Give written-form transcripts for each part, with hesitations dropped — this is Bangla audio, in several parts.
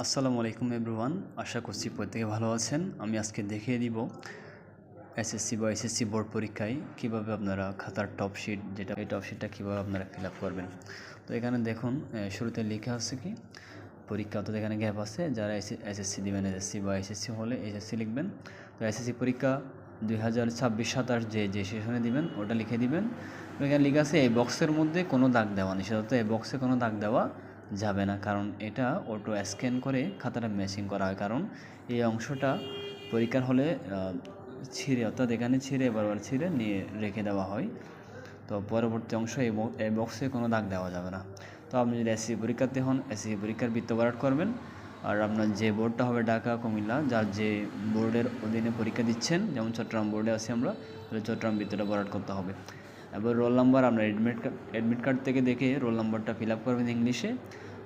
আসসালামু আলাইকুম এভরিওয়ান, আশা করছি প্রত্যেকে ভালো আছেন। আমি আজকে দেখিয়ে দিব এসএসসি বা এসএসসি বোর্ড পরীক্ষায় কিভাবে আপনারা খাতার টপ শিট, যেটা এই টপ শিটটা কীভাবে আপনারা ফিল আপ করবেন। তো এখানে দেখুন, শুরুতে লেখা আছে কি পরীক্ষা, তো এখানে গ্যাপ আছে। যারা এসএসসি দিবেন, এসএসসি বা এসএসসি হলে এসএসসি লিখবেন। তো এসএসসি পরীক্ষা 2026-27 যে সেশনে দিবেন ওটা লিখে দিবেন। এখানে লেখা আছে এই বক্সের মধ্যে কোনো দাগ দেওয়া নিষেধ, এই বক্সে কোনো দাগ দেওয়া যাবে না, কারণ এটা অটো স্ক্যান করে খাতাটা ম্যাচিং করা হয়। কারণ এই অংশটা পরীক্ষার হলে ছিঁড়ে, অর্থাৎ এখানে ছিঁড়ে বারবার ছিঁড়ে নিয়ে রেখে দেওয়া হয়। তো পরবর্তী অংশ এই বক্সে কোনো দাগ দেওয়া যাবে না। তো আপনি যদি এসএসসি পরীক্ষার্থী হন, এসএসসি পরীক্ষার বৃত্ত ভরাট করবেন। আর আপনার যে বোর্ডটা হবে ঢাকা, কুমিল্লা, যার যে বোর্ডের অধীনে পরীক্ষা দিচ্ছেন, যেমন চট্টগ্রাম বোর্ডে আছি আমরা, তাহলে চট্টগ্রাম বৃত্তটা ভরাট করতে হবে। এবার রোল নাম্বার আপনার অ্যাডমিট কার্ড থেকে দেখে রোল নাম্বারটা ফিল আপ করবেন ইংলিশে।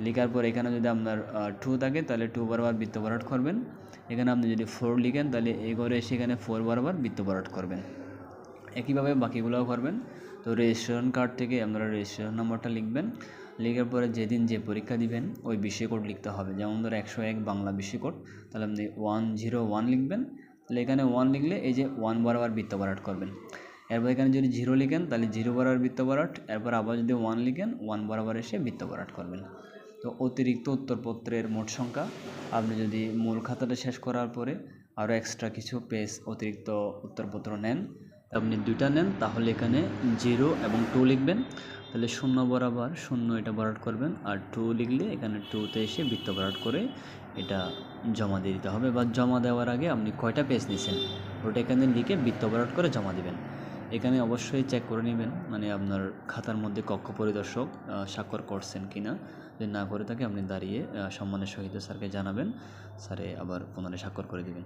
লেখার পর এখানে যদি আপনার 2 থাকে তাহলে 2 বরাবর বৃত্ত ভরাট করবেন। এখানে আপনি যদি 4 লিখেন তাহলে এই ঘরে এসে এখানে 4 বরাবর বৃত্ত ভরাট করবেন। একইভাবে বাকিগুলোও করবেন। তো রেজিস্ট্রেশন কার্ড থেকে আপনারা রেজিস্ট্রেশন নাম্বারটা লিখবেন। লেখার পরে যেদিন যে পরীক্ষা দিবেন ওই বিষয় কোড লিখতে হবে। যেমন ধরো 101 বাংলা বিষয় কোড, তাহলে আপনি 101 লিখবেন। তাহলে এখানে 1 লিখলে এই যে 1 বরাবর বৃত্ত ভরাট করবেন। এরপর এখানে যদি 0 লিখেন তাহলে 0 বরাবর বৃত্ত ভরাট। এরপর আবার যদি 1 লিখেন 1 বরাবর এসে বৃত্ত ভরাট করবেন। তো অতিরিক্ত উত্তরপত্রের মোট সংখ্যা, আপনি যদি মূল খাতাটা শেষ করার পরে আরও এক্সট্রা কিছু পেজ অতিরিক্ত উত্তরপত্র নেন, আপনি 2টা নেন, তাহলে এখানে 0 এবং 2 লিখবেন। তাহলে 0 বরাবর 0 এটা ভরাট করবেন, আর 2 লিখলে এখানে 2তে এসে বৃত্ত ভরাট করে এটা জমা দিয়ে দিতে হবে। বা জমা দেওয়ার আগে আপনি কয়টা পেজ নিয়েছেন ওটা এখানে লিখে বৃত্ত ভরাট করে জমা দিবেন। এখানে অবশ্যই চেক করে নেবেন, মানে আপনার খাতার মধ্যে কক্ষ পরিদর্শক স্বাক্ষর করছেন কিনা। যদি না করে থাকে আপনি দাঁড়িয়ে সম্মানের সহিত স্যারকে জানাবেন, স্যারে আবার পুনরায় স্বাক্ষর করে দিবেন।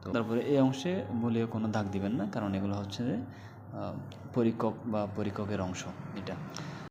তো তারপরে এই অংশে বলেও কোনো দাগ দিবেন না, কারণ এগুলো হচ্ছে যে পরীক্ষক বা পরীক্ষকের অংশ এটা।